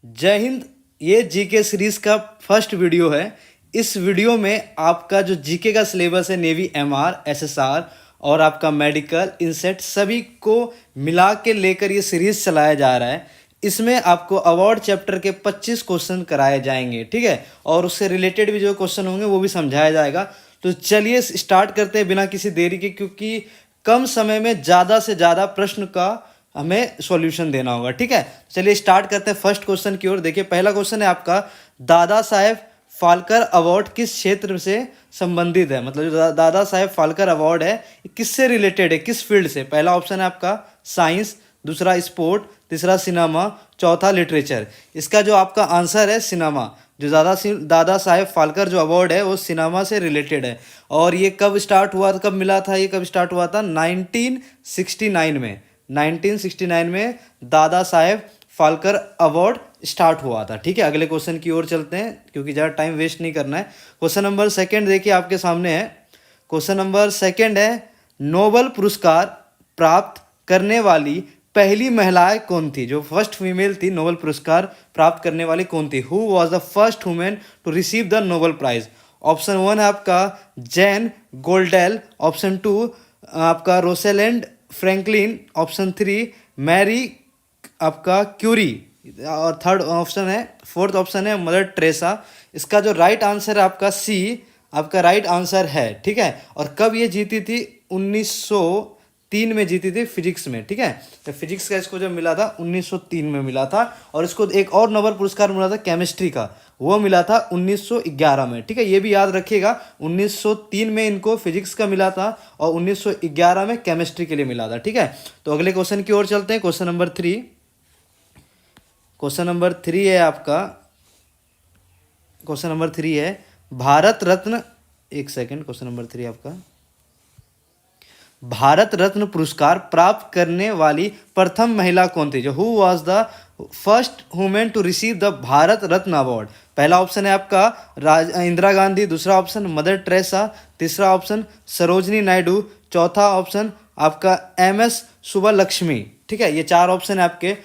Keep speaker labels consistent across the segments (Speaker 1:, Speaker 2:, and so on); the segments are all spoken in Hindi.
Speaker 1: जय हिंद। ये जीके सीरीज का फर्स्ट वीडियो है। इस वीडियो में आपका जो जीके का सिलेबस है नेवी एमआर एसएसआर और आपका मेडिकल इनसेट सभी को मिला के लेकर ये सीरीज चलाया जा रहा है। इसमें आपको अवार्ड चैप्टर के 25 क्वेश्चन कराए जाएंगे, ठीक है, और उससे रिलेटेड भी जो क्वेश्चन होंगे वो भी समझाया जाएगा। तो चलिए स्टार्ट करते हैं बिना किसी देरी के, क्योंकि कम समय में ज़्यादा से ज़्यादा प्रश्न का हमें सॉल्यूशन देना होगा, ठीक है। चलिए स्टार्ट करते हैं फर्स्ट क्वेश्चन की ओर। देखिए पहला क्वेश्चन है आपका, दादा साहेब फाल्कर अवार्ड किस क्षेत्र से संबंधित है। मतलब जो दादा साहेब फाल्कर अवार्ड है किससे रिलेटेड है, किस फील्ड से। पहला ऑप्शन है आपका साइंस, दूसरा स्पोर्ट, तीसरा सिनेमा, चौथा लिटरेचर। इसका जो आपका आंसर है सिनेमा। जो दादा साहेब फाल्कर जो अवार्ड है वो सिनेमा से रिलेटेड है। और ये कब स्टार्ट हुआ था, कब मिला था, ये कब स्टार्ट हुआ था 1969 में। 1969 में दादा साहेब फाल्कर अवार्ड स्टार्ट हुआ था, ठीक है। अगले क्वेश्चन की ओर चलते हैं क्योंकि ज़्यादा टाइम वेस्ट नहीं करना है। क्वेश्चन नंबर सेकंड देखिए आपके सामने है। क्वेश्चन नंबर सेकंड है, नोबेल पुरस्कार प्राप्त करने वाली पहली महिलाएं कौन थी। जो फर्स्ट फीमेल थी नोबेल पुरस्कार प्राप्त करने वाली कौन थी। Who was the first women to receive the Nobel prize. Option 1 है आपका जैन गोल्डेल, ऑप्शन 2 आपका रोसेलेंड फ्रैंकलिन, ऑप्शन 3 मैरी आपका क्यूरी, और थर्ड ऑप्शन है, फोर्थ ऑप्शन है मदर टेरेसा। इसका जो राइट आंसर है आपका सी, आपका राइट आंसर है, ठीक है। और कब ये जीती थी, 1903 में जीती थी फिजिक्स में, ठीक है। तो फिजिक्स का इसको जब मिला था 1903 में मिला था। और इसको एक और नोबेल पुरस्कार मिला था केमिस्ट्री का, वो मिला था 1911 में, ठीक है। ये भी याद रखिएगा, 1903 में इनको फिजिक्स का मिला था और 1911 में केमिस्ट्री के लिए मिला था, ठीक है। तो अगले क्वेश्चन की ओर चलते हैं। Question number 3। क्वेश्चन नंबर 3 है आपका, क्वेश्चन नंबर 3 है भारत रत्न, एक सेकेंड, क्वेश्चन नंबर 3 आपका, भारत रत्न पुरस्कार प्राप्त करने वाली प्रथम महिला कौन थी। जो who was the first women to receive the Bharat Ratna award. पहला ऑप्शन है आपका इंदिरा गांधी, दूसरा ऑप्शन मदर टेरेसा, तीसरा ऑप्शन सरोजनी नायडू, चौथा ऑप्शन आपका MS सुब्बलक्ष्मी, ठीक है। ये चार ऑप्शन है आपके।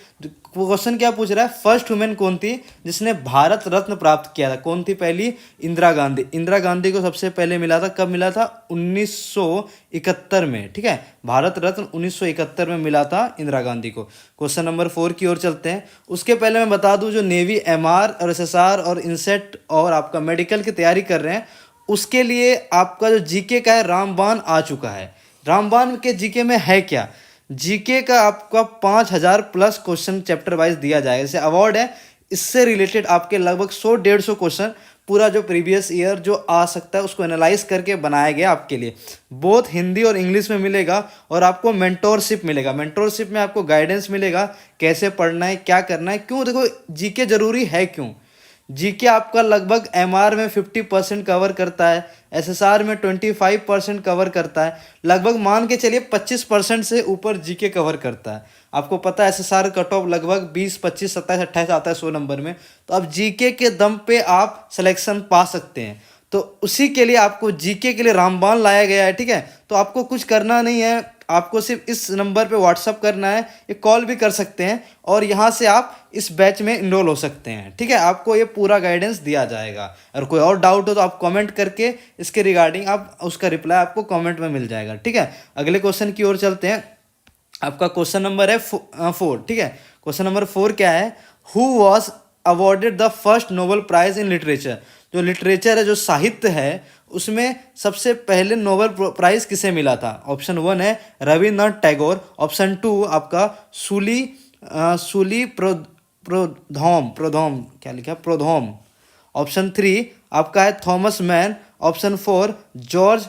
Speaker 1: क्वेश्चन क्या पूछ रहा है, फर्स्ट वुमेन कौन थी जिसने भारत रत्न प्राप्त किया था। कौन थी पहली, इंदिरा गांधी। इंदिरा गांधी को सबसे पहले मिला था, कब मिला था, 1971 में, ठीक है। भारत रत्न 1971 में मिला था इंदिरा गांधी को। क्वेश्चन नंबर 4 की ओर चलते हैं। उसके पहले मैं बता दूं, जो नेवी MR और SSR और इनसेट और आपका मेडिकल की तैयारी कर रहे हैं उसके लिए आपका जो जीके का है रामबाण आ चुका है। रामबाण के जीके में है क्या, जीके का आपका 5000 प्लस क्वेश्चन चैप्टर वाइज दिया जाएगा। जैसे अवार्ड है, इससे रिलेटेड आपके लगभग 100-150 क्वेश्चन पूरा जो प्रीवियस ईयर जो आ सकता है उसको एनालाइज करके बनाया गया आपके लिए। बोथ हिंदी और इंग्लिश में मिलेगा। और आपको मेंटोरशिप मिलेगा। मेंटोरशिप में आपको गाइडेंस मिलेगा कैसे पढ़ना है, क्या करना है। क्यों, देखो जीके जरूरी है क्यों। जीके आपका लगभग MR में 50% कवर करता है, SSR में 25% कवर करता है, लगभग मान के चलिए 25% से ऊपर जीके कवर करता है। आपको पता है SSR कट ऑफ लगभग 20, 25, 27, 28 आता है 100 नंबर में। तो अब जीके के दम पे आप सिलेक्शन पा सकते हैं। तो उसी के लिए आपको जीके के लिए रामबाण लाया गया है, ठीक है। तो आपको कुछ करना नहीं है, आपको सिर्फ इस नंबर पे व्हाट्सअप करना है, ये कॉल भी कर सकते हैं और यहाँ से आप इस बैच में इनरोल हो सकते हैं, ठीक है। आपको ये पूरा गाइडेंस दिया जाएगा। अगर कोई और डाउट हो तो आप कमेंट करके इसके रिगार्डिंग आप उसका रिप्लाई आपको कमेंट में मिल जाएगा, ठीक है। अगले क्वेश्चन की ओर चलते हैं। आपका क्वेश्चन नंबर है 4, ठीक है। क्वेश्चन नंबर 4 क्या है, who was awarded the first Nobel prize in literature. जो लिटरेचर है, जो साहित्य है, उसमें सबसे पहले नोबेल प्राइज किसे मिला था। ऑप्शन 1 है रविन्द्रनाथ टैगोर, ऑप्शन 2 आपका सूली प्रोधोम क्या लिखा, प्रोधोम, ऑप्शन 3 आपका है Thomas man, option 4 George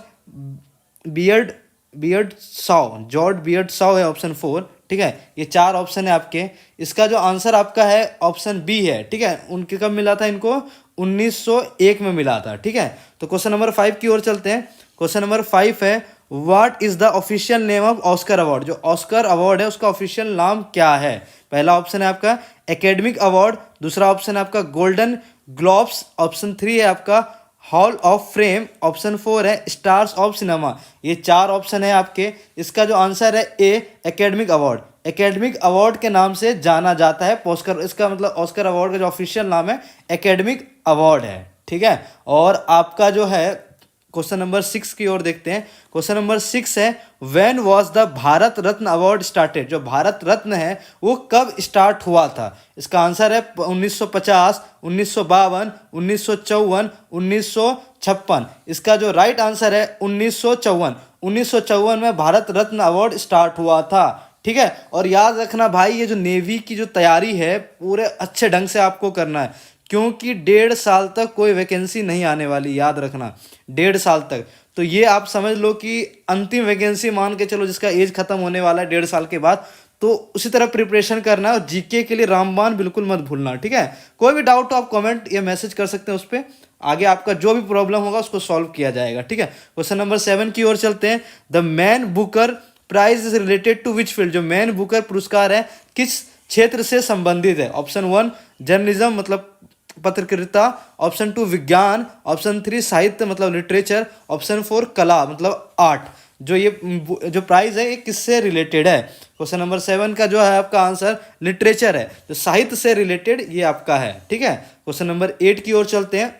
Speaker 1: beard Shaw है ऑप्शन 4, ठीक है। ये चार ऑप्शन है आपके। इसका जो आंसर आपका है ऑप्शन बी है, ठीक है। उनके कब मिला था, इनको 1901 में मिला था, ठीक है। तो क्वेश्चन नंबर 5 की ओर चलते हैं। क्वेश्चन नंबर 5 है, what is the official name of Oscar award. जो ऑस्कर अवार्ड है उसका ऑफिशियल नाम क्या है। पहला ऑप्शन है आपका एकेडमिक अवार्ड, दूसरा ऑप्शन है आपका गोल्डन ग्लोब्स, ऑप्शन 3 है आपका हॉल ऑफ फ्रेम, ऑप्शन 4 है स्टार्स ऑफ सिनेमा। ये चार ऑप्शन है आपके। इसका जो आंसर है ए एकेडमिक अवार्ड। एकेडमिक अवार्ड के नाम से जाना जाता है। ऑस्कर, इसका मतलब ऑस्कर अवार्ड का जो ऑफिशियल नाम है एकेडमिक अवार्ड है, ठीक है। और आपका जो है क्वेश्चन नंबर 6 की ओर देखते हैं। क्वेश्चन नंबर 6 है, when was the Bharat Ratna award started? जो भारत रत्न है वो कब स्टार्ट हुआ था? इसका आंसर है 1950, 1952, 1954, 1956। इसका जो राइट आंसर है 1954। 1954 में भारत रत्न अवार्ड स्टार्ट हुआ था, ठीक है। और याद रखना भाई, ये जो नेवी की जो तैयारी है पूरे अच्छे ढंग से आपको करना है, क्योंकि 1.5 साल तक कोई वैकेंसी नहीं आने वाली, याद रखना 1.5 साल तक। तो ये आप समझ लो कि अंतिम वैकेंसी मान के चलो जिसका एज खत्म होने वाला है 1.5 साल के बाद। तो उसी तरह प्रिपरेशन करना है और जीके के लिए रामबाण बिल्कुल मत भूलना, ठीक है। कोई भी डाउट हो आप कमेंट या मैसेज कर सकते हैं उस पर, आगे आपका जो भी प्रॉब्लम होगा उसको सॉल्व किया जाएगा, ठीक है। क्वेश्चन नंबर 7 की ओर चलते हैं। The Man Booker prize is related to which field? जो मैन बुकर पुरस्कार है किस क्षेत्र से संबंधित है? ऑप्शन 1 जर्नलिज्म मतलब पत्रकारिता, ऑप्शन 2 विज्ञान, ऑप्शन 3 साहित्य मतलब लिटरेचर, ऑप्शन 4 कला मतलब आर्ट। जो ये जो प्राइज है ये किससे रिलेटेड है? क्वेश्चन नंबर 7 का जो है आपका आंसर लिटरेचर है, जो साहित्य से रिलेटेड ये आपका है, ठीक है। क्वेश्चन नंबर 8 की ओर चलते हैं।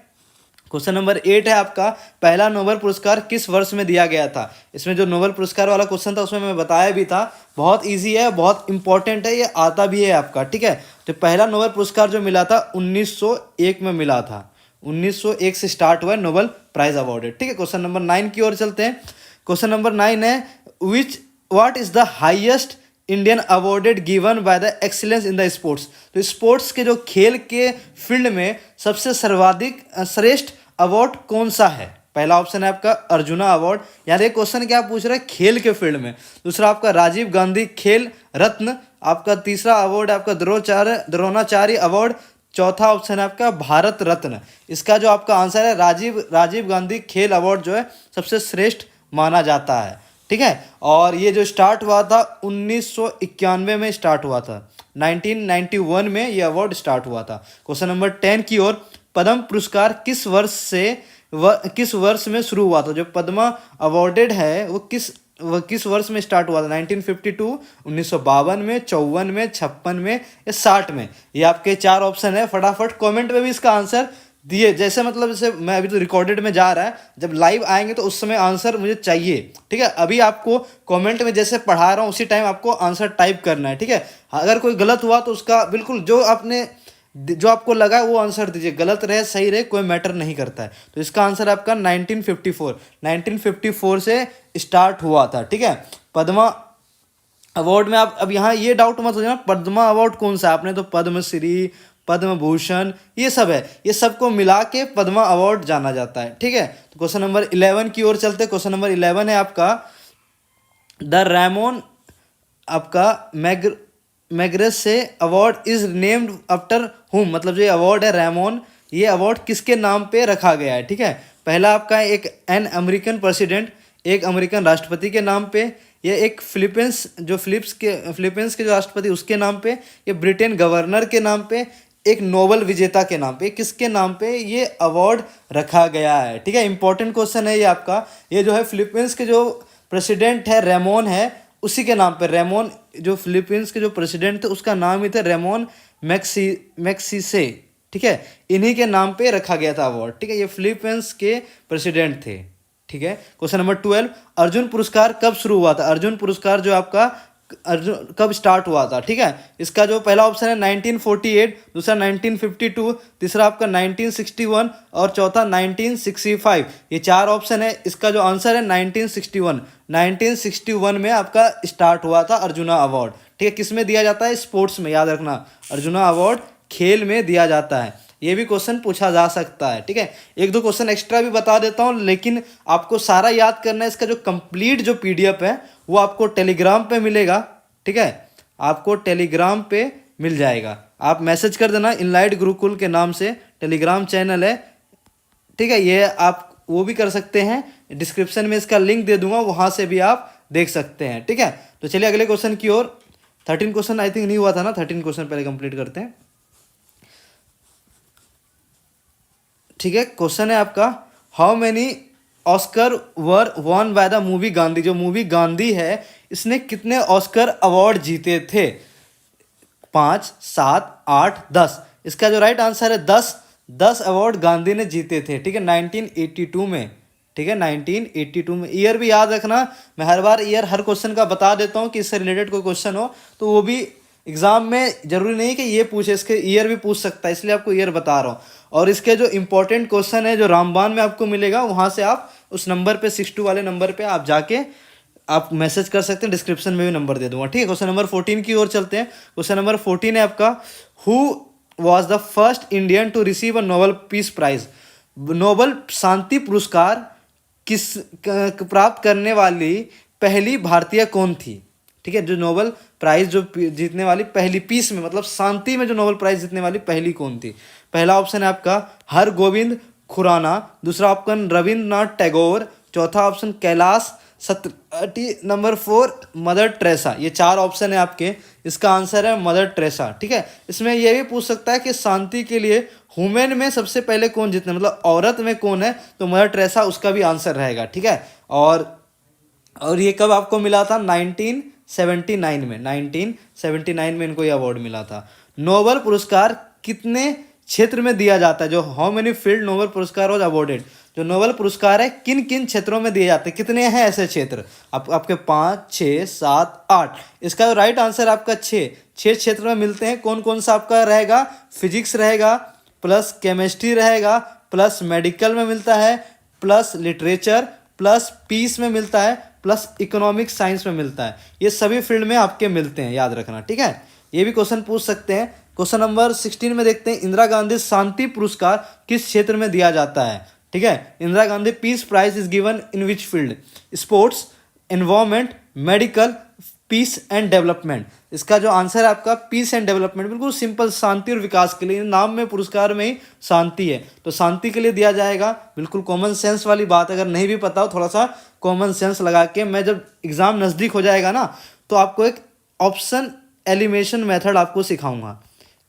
Speaker 1: क्वेश्चन नंबर 8 है आपका, पहला नोबेल पुरस्कार किस वर्ष में दिया गया था? इसमें जो नोबेल पुरस्कार वाला क्वेश्चन था उसमें मैं बताया भी था, बहुत इजी है, बहुत इंपॉर्टेंट है, ये आता भी है आपका, ठीक है। तो पहला नोबेल पुरस्कार जो मिला था 1901 में मिला था। 1901 से स्टार्ट हुआ है नोबेल प्राइज अवार्डेड, ठीक है। क्वेश्चन नंबर 9 की ओर चलते हैं। क्वेश्चन नंबर 9 है, what is the highest Indian awarded given by the excellence in the sports? तो स्पोर्ट्स के जो खेल के फील्ड में सबसे सर्वाधिक श्रेष्ठ अवार्ड कौन सा है? पहला ऑप्शन है आपका अर्जुना अवार्ड, यानी क्वेश्चन क्या पूछ रहे हैं खेल के फील्ड में। दूसरा आपका राजीव गांधी खेल रत्न, आपका तीसरा अवार्ड है आपका द्रोणाचार्य अवार्ड, चौथा ऑप्शन है आपका भारत रत्न। इसका जो आपका आंसर है राजीव गांधी खेल अवार्ड जो है सबसे श्रेष्ठ माना जाता है, ठीक है। और ये जो स्टार्ट हुआ था 1991 में स्टार्ट हुआ था, 1991 में ये अवार्ड स्टार्ट हुआ था। क्वेश्चन नंबर 10 की ओर, पद्म पुरस्कार किस वर्ष में शुरू हुआ था? जो पद्मा अवार्डेड है वो किस वर्ष में स्टार्ट हुआ था? 1952, 1952 में, 54 में, 56 में या 60 में? ये आपके 4 ऑप्शन है, फटाफट कमेंट में भी इसका आंसर दिए। जैसे मतलब जैसे मैं अभी तो रिकॉर्डेड में जा रहा है, जब लाइव आएंगे तो उस समय आंसर मुझे चाहिए, ठीक है। अभी आपको कमेंट में जैसे पढ़ा रहा हूँ उसी टाइम आपको आंसर टाइप करना है, ठीक है। अगर कोई गलत हुआ तो उसका बिल्कुल जो आपको लगा है वो आंसर दीजिए, गलत रहे सही रहे कोई मैटर नहीं करता है। तो इसका आंसर आपका 1954 से स्टार्ट हुआ था, ठीक है। पद्मा अवार्ड में आप अब यहाँ ये डाउट मत हो जाना पद्मा अवार्ड कौन सा है, आपने तो पद्मश्री, पद्म भूषण ये सब है, ये सबको मिला के पद्मा अवार्ड जाना जाता है, ठीक है। तो क्वेश्चन नंबर 11 की ओर चलते हैं। क्वेश्चन नंबर 11 है आपका, द रेमोन आपका मैग्रेसे अवार्ड इज नेम्ड आफ्टर हुम? मतलब जो ये अवार्ड है रेमोन, ये अवार्ड किसके नाम पे रखा गया है, ठीक है। पहला आपका एक अमेरिकन प्रेसिडेंट, एक अमेरिकन राष्ट्रपति के नाम पे, ये एक फिलीपींस के जो राष्ट्रपति उसके नाम पे, ये ब्रिटेन गवर्नर के नाम पे, एक नोबेल विजेता के नाम पे, किसके नाम पे ये अवार्ड रखा गया है, ठीक है। इंपॉर्टेंट क्वेश्चन है ये आपका। ये जो है फिलीपींस के जो प्रेसिडेंट है रेमोन है, उसी के नाम पे, रेमोन जो फिलीपींस के जो प्रेसिडेंट थे उसका नाम ही था रेमोन मैग्सेसे, ठीक है। इन्हीं के नाम पे रखा गया था अवार्ड, ठीक है। ये फिलीपींस के प्रेसिडेंट थे, ठीक है। क्वेश्चन नंबर 12, अर्जुन पुरस्कार कब शुरू हुआ था? अर्जुन पुरस्कार जो आपका अर्जुन कब स्टार्ट हुआ था, ठीक है। इसका जो पहला ऑप्शन है 1948, दूसरा 1952, तीसरा आपका 1961 और चौथा 1965। ये 4 ऑप्शन है, इसका जो आंसर है 1961। 1961 में आपका स्टार्ट हुआ था अर्जुना अवार्ड, ठीक है। किस में दिया जाता है? स्पोर्ट्स में, याद रखना अर्जुना अवार्ड खेल में दिया जाता है। ये भी क्वेश्चन पूछा जा सकता है, ठीक है। 1-2 क्वेश्चन एक्स्ट्रा भी बता देता हूँ, लेकिन आपको सारा याद करना है। इसका जो कंप्लीट जो पीडीएफ है वो आपको टेलीग्राम पे मिलेगा, ठीक है। आपको टेलीग्राम पे मिल जाएगा, आप मैसेज कर देना, इनलाइट गुरुकुल के नाम से टेलीग्राम चैनल है, ठीक है। ये आप वो भी कर सकते हैं, डिस्क्रिप्शन में इसका लिंक दे दूंगा, वहाँ से भी आप देख सकते हैं, ठीक है। तो चलिए अगले क्वेश्चन की ओर। 13 क्वेश्चन आई थिंक नहीं हुआ था ना, 13 क्वेश्चन पहले कंप्लीट करते हैं, ठीक है। क्वेश्चन है आपका, how many Oscar were won by the movie Gandhi? जो मूवी गांधी है इसने कितने ऑस्कर अवार्ड जीते थे? 5, 7, 8, 10। इसका जो राइट आंसर है 10। 10 अवार्ड गांधी ने जीते थे, ठीक है, 1982 में, ठीक है, 1982 में। ईयर भी याद रखना, मैं हर बार ईयर हर क्वेश्चन का बता देता हूँ कि इससे रिलेटेड कोई क्वेश्चन हो तो वो भी एग्जाम में जरूरी नहीं कि ये पूछे, इसके ईयर भी पूछ सकता है, इसलिए आपको ईयर बता रहा हूँ। और इसके जो इंपॉर्टेंट क्वेश्चन है जो रामबान में आपको मिलेगा, वहाँ से आप उस नंबर पे 62 वाले नंबर पे आप जाके आप मैसेज कर सकते हैं, डिस्क्रिप्शन में भी नंबर दे दूंगा, ठीक है। क्वेश्चन नंबर 14 की ओर चलते हैं। क्वेश्चन नंबर 14 है आपका, who was the first Indian to receive a Nobel peace prize? Nobel शांति पुरस्कार प्राप्त करने वाली पहली भारतीय कौन थी? ठीक है, जो नोबेल प्राइज जो जीतने वाली पहली पीस में, मतलब शांति में जो नोबेल प्राइज जीतने वाली पहली कौन थी? पहला ऑप्शन है आपका हरगोविंद खुराना, दूसरा ऑप्शन रविंद्रनाथ टैगोर, चौथा option Kailash Satyarthi, number 4 mother Teresa. ये 4 ऑप्शन है आपके, इसका आंसर है मदर टेरेसा, ठीक है। इसमें ये भी पूछ सकता है कि शांति के लिए वुमेन में सबसे पहले कौन जीतने, मतलब औरत में कौन है, तो मदर टेरेसा उसका भी आंसर रहेगा, ठीक है। और ये कब आपको मिला था? 1979 में, 1979 में इनको ये अवार्ड मिला था। नोबेल पुरस्कार कितने क्षेत्र में दिया जाता है? जो हाउ मेनी फील्ड नोबेल पुरस्कार वॉज अवॉर्डेड, जो नोबेल पुरस्कार है किन किन क्षेत्रों में दिए जाते हैं, कितने हैं ऐसे क्षेत्र? आपके 5, 6, 7, 8। इसका राइट आंसर आपका 6 क्षेत्र में मिलते हैं। कौन कौन सा आपका रहेगा? फिजिक्स रहेगा, प्लस केमिस्ट्री रहेगा, प्लस मेडिकल में मिलता है, प्लस लिटरेचर, प्लस पीस में मिलता है, प्लस इकोनॉमिक साइंस में मिलता है। ये सभी फील्ड में आपके मिलते हैं, याद रखना, ठीक है। ये भी क्वेश्चन पूछ सकते हैं। क्वेश्चन नंबर 16 में देखते हैं, इंदिरा गांधी शांति पुरस्कार किस क्षेत्र में दिया जाता है? ठीक है, Indira Gandhi peace prize is given in which field? Sports, environment, medical, peace and development. इसका जो आंसर है आपका पीस एंड डेवलपमेंट, बिल्कुल सिंपल, शांति और विकास के लिए। नाम में पुरस्कार में ही शांति है, तो शांति के लिए दिया जाएगा। बिल्कुल कॉमन सेंस वाली बात, अगर नहीं भी पता हो थोड़ा सा कॉमन सेंस लगा के, मैं जब एग्जाम नज़दीक हो जाएगा ना तो आपको एक ऑप्शन एलिमिनेशन मेथड आपको सिखाऊंगा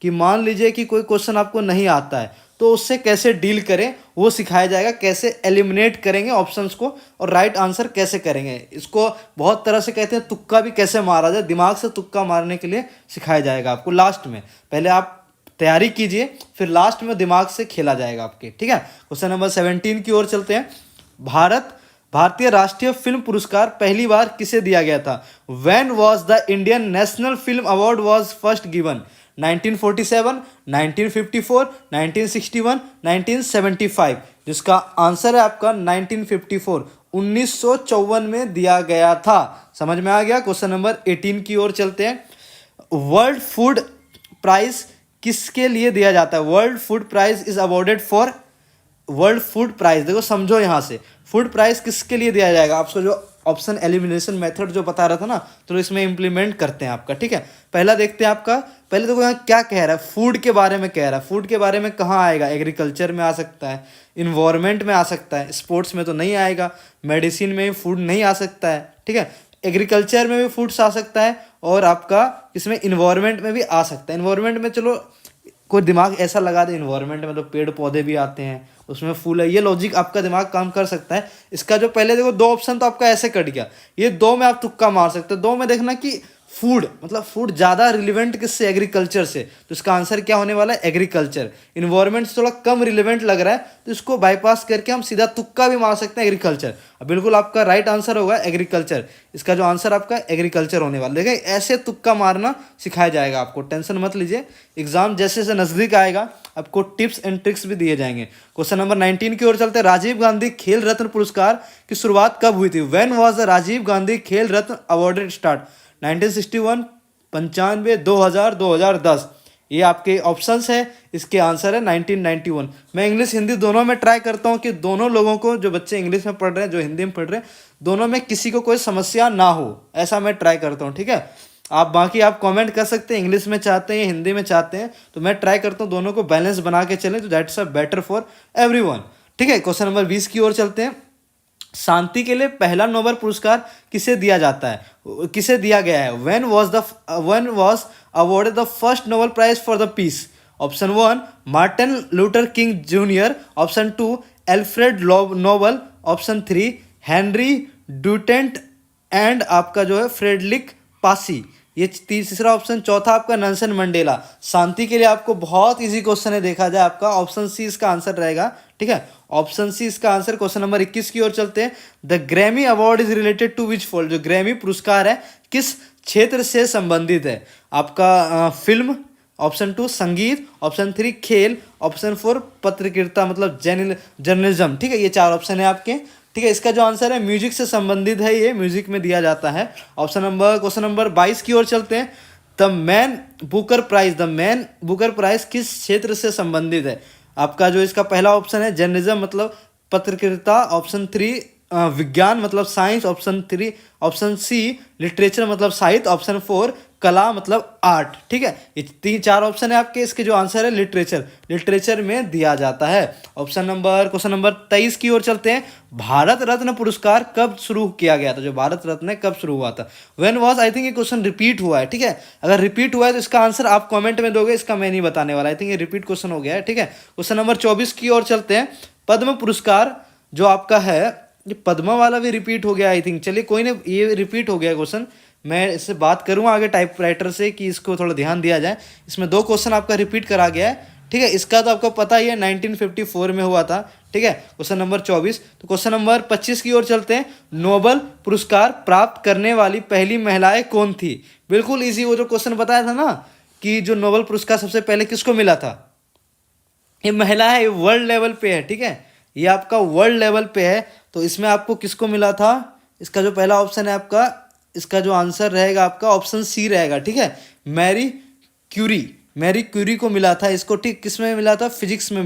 Speaker 1: कि मान लीजिए कि कोई क्वेश्चन आपको नहीं आता है तो उससे कैसे डील करें वो सिखाया जाएगा, कैसे एलिमिनेट करेंगे ऑप्शंस को और राइट आंसर कैसे करेंगे। इसको बहुत तरह से कहते हैं तुक्का भी कैसे मारा जाए, दिमाग से तुक्का मारने के लिए सिखाया जाएगा आपको लास्ट में। पहले आप तैयारी कीजिए, फिर लास्ट में दिमाग से खेला जाएगा आपके, ठीक है। क्वेश्चन नंबर 17 की ओर चलते हैं। भारतीय राष्ट्रीय फिल्म पुरस्कार पहली बार किसे दिया गया था? When was the Indian national film award was first given? 1947, 1954, 1961, 1975। जिसका आंसर है आपका 1954, 1954 में दिया गया था। समझ में आ गया? क्वेश्चन नंबर 18 की ओर चलते हैं। वर्ल्ड फूड प्राइज किसके लिए दिया जाता है? World food prize is awarded for, world food prize, देखो समझो यहाँ से, फूड प्राइज किसके लिए दिया जाएगा? आपको जो ऑप्शन एलिमिनेशन मेथड जो बता रहा था ना, तो इसमें इंप्लीमेंट करते हैं आपका, ठीक है। पहला देखते हैं आपका, पहले देखो यहाँ क्या कह रहा है, फूड के बारे में कह रहा है। फूड के बारे में कहाँ आएगा? एग्रीकल्चर में आ सकता है, इन्वायरमेंट में आ सकता है, स्पोर्ट्स में तो नहीं आएगा, मेडिसिन में फूड नहीं आ सकता है, ठीक है। एग्रीकल्चर में भी फूड्स आ सकता है और आपका इसमें इन्वायरमेंट में भी आ सकता है। इन्वायरमेंट में चलो कोई दिमाग ऐसा लगा दे, इन्वायरमेंट में तो पेड़ पौधे भी आते हैं, उसमें फूल है, ये लॉजिक आपका दिमाग काम कर सकता है। इसका जो पहले देखो 2 ऑप्शन तो आपका ऐसे कट गया, ये 2 में आप तुक्का मार सकते हो। 2 में देखना कि फूड, मतलब फूड ज़्यादा रिलेवेंट किससे? एग्रीकल्चर से, तो इसका आंसर क्या होने वाला है? एग्रीकल्चर। इन्वायरमेंट से थोड़ा कम रिलेवेंट लग रहा है तो इसको बाईपास करके हम सीधा तुक्का भी मार सकते हैं, एग्रीकल्चर। बिल्कुल आपका राइट आंसर होगा एग्रीकल्चर। इसका जो आंसर आपका एग्रीकल्चर होने वाला। देखिए ऐसे तुक्का मारना सिखाया जाएगा आपको, टेंशन मत लीजिए। एग्जाम जैसे जैसे नज़दीक आएगा आपको टिप्स एंड ट्रिक्स भी दिए जाएंगे। क्वेश्चन नंबर 19 की ओर चलते हैं। राजीव गांधी खेल रत्न पुरस्कार की शुरुआत कब हुई थी? When was the Rajiv Gandhi Khel Ratna awarded start? 1961, 95, 2000, 2010। ये आपके ऑप्शंस है, इसके आंसर है 1991। मैं इंग्लिश हिंदी दोनों में ट्राई करता हूँ कि दोनों लोगों को, जो बच्चे इंग्लिश में पढ़ रहे हैं, जो हिंदी में पढ़ रहे हैं, दोनों में किसी को कोई समस्या ना हो, ऐसा मैं ट्राई करता हूँ, ठीक है। आप बाकी आप कमेंट कर सकते हैं, इंग्लिश में चाहते हैं या हिंदी में चाहते हैं, तो मैं ट्राई करता हूँ दोनों को बैलेंस बना के चलें, तो that's a better for everyone, ठीक है। क्वेश्चन नंबर 20 की ओर चलते हैं। शांति के लिए पहला नोबेल पुरस्कार किसे दिया जाता है, किसे दिया गया है? When was awarded the first Nobel prize for the peace? Option 1 Martin Luther King junior, option 2 Alfred Nobel, option 3 Henry Dunant and आपका जो है फ्रेडरिक पासी, ये तीसरा ऑप्शन। चौथा आपका नेल्सन मंडेला, शांति के लिए आपको बहुत इजी क्वेश्चन है देखा जाए आपका, ऑप्शन सी इसका आंसर रहेगा, ठीक है, ऑप्शन सी इसका आंसर। क्वेश्चन नंबर 21 की ओर चलते हैं। The Grammy award is related to which field, जो ग्रैमी पुरस्कार है किस क्षेत्र से संबंधित है? आपका फिल्म, ऑप्शन 2 संगीत, ऑप्शन 3 खेल, ऑप्शन 4 पत्रकारिता मतलब जर्नलिज्म, ठीक है, ये 4 ऑप्शन है आपके, ठीक है। इसका जो आंसर है म्यूजिक से संबंधित है, ये म्यूजिक में दिया जाता है। क्वेश्चन नंबर 22 की ओर चलते हैं। द मैन बुकर प्राइज किस क्षेत्र से संबंधित है? आपका जो इसका पहला ऑप्शन है जर्नलिज्म मतलब पत्रकारिता, ऑप्शन 3 विज्ञान मतलब साइंस, ऑप्शन सी लिटरेचर मतलब साहित्य, ऑप्शन 4 कला मतलब आर्ट, ठीक है। ये 4 ऑप्शन है आपके, इसके जो आंसर है लिटरेचर में दिया जाता है। क्वेश्चन नंबर 23 की ओर चलते हैं। भारत रत्न पुरस्कार कब शुरू किया गया था? जो भारत रत्न है कब शुरू हुआ था? व्हेन वाज, आई थिंक ये क्वेश्चन रिपीट हुआ है, ठीक है। अगर रिपीट हुआ है तो इसका आंसर आप कमेंट में दोगे, इसका मैं नहीं बताने वाला, आई थिंक ये रिपीट क्वेश्चन हो गया है, ठीक है। क्वेश्चन नंबर 24 की ओर चलते हैं। पद्म पुरस्कार जो आपका है, ये पद्मा वाला भी रिपीट हो गया आई थिंक, चलिए कोई नहीं, ये रिपीट हो गया क्वेश्चन, मैं इससे बात करूँगा आगे टाइपराइटर से कि इसको थोड़ा ध्यान दिया जाए। इसमें 2 क्वेश्चन आपका रिपीट करा गया है, ठीक है। इसका तो आपको पता ही है 1954 में हुआ था, ठीक है, क्वेश्चन नंबर 24। तो क्वेश्चन नंबर 25 की ओर चलते हैं। नोबेल पुरस्कार प्राप्त करने वाली पहली महिलाएं कौन थी? बिल्कुल ईजी, वो जो क्वेश्चन बताया था ना कि जो नोबेल पुरस्कार सबसे पहले किसको मिला था, ये महिला है, ये वर्ल्ड लेवल पे है, ठीक है, ये आपका वर्ल्ड लेवल पे है। तो इसमें आपको किसको मिला था? इसका जो पहला ऑप्शन है आपका, इसका जो आंसर रहेगा आपका ऑप्शन सी रहेगा, ठीक है, मैरी क्यूरी को मिला था इसको, ठीक, किस में मिला था? फिजिक्स में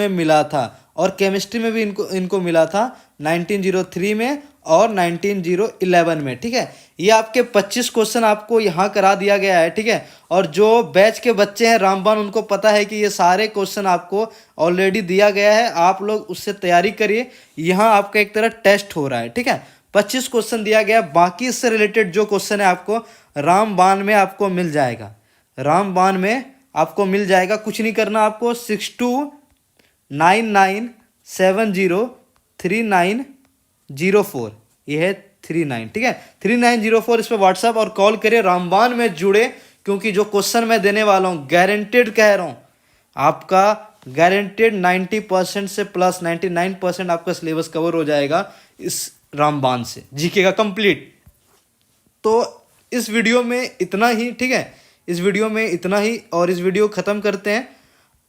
Speaker 1: मिला था, और केमिस्ट्री में भी इनको मिला था 1903 में और 1911 में, ठीक है। ये आपके 25 क्वेश्चन आपको यहाँ करा दिया गया है, ठीक है। और जो बैच के बच्चे हैं रामबान, उनको पता है कि ये सारे क्वेश्चन आपको ऑलरेडी दिया गया है, आप लोग उससे तैयारी करिए, यहाँ आपका एक तरह टेस्ट हो रहा है, ठीक है। 25 क्वेश्चन दिया गया, बाकी इससे रिलेटेड जो क्वेश्चन है आपको रामबान में आपको मिल जाएगा, कुछ नहीं करना आपको, 6299703904, ये है 39, ठीक है, 3904, इस पर व्हाट्सएप और कॉल करिए, रामबान में जुड़े, क्योंकि जो क्वेश्चन मैं देने वाला हूँ गारंटेड कह रहा हूँ आपका, गारंटेड 90% से प्लस 99% आपका सिलेबस कवर हो जाएगा इस रामबान से, जीके का कंप्लीट। तो इस वीडियो में इतना ही, ठीक है, और इस वीडियो ख़त्म करते हैं।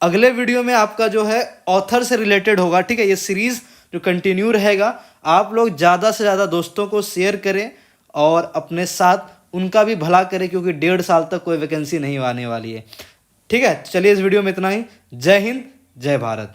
Speaker 1: अगले वीडियो में आपका जो है ऑथर से रिलेटेड होगा, ठीक है, ये सीरीज़ जो कंटिन्यू रहेगा। आप लोग ज़्यादा से ज़्यादा दोस्तों को शेयर करें और अपने साथ उनका भी भला करें, क्योंकि 1.5 साल तक कोई वैकेंसी नहीं आने वाली है, ठीक है। चलिए इस वीडियो में इतना ही। जय हिंद, जय भारत।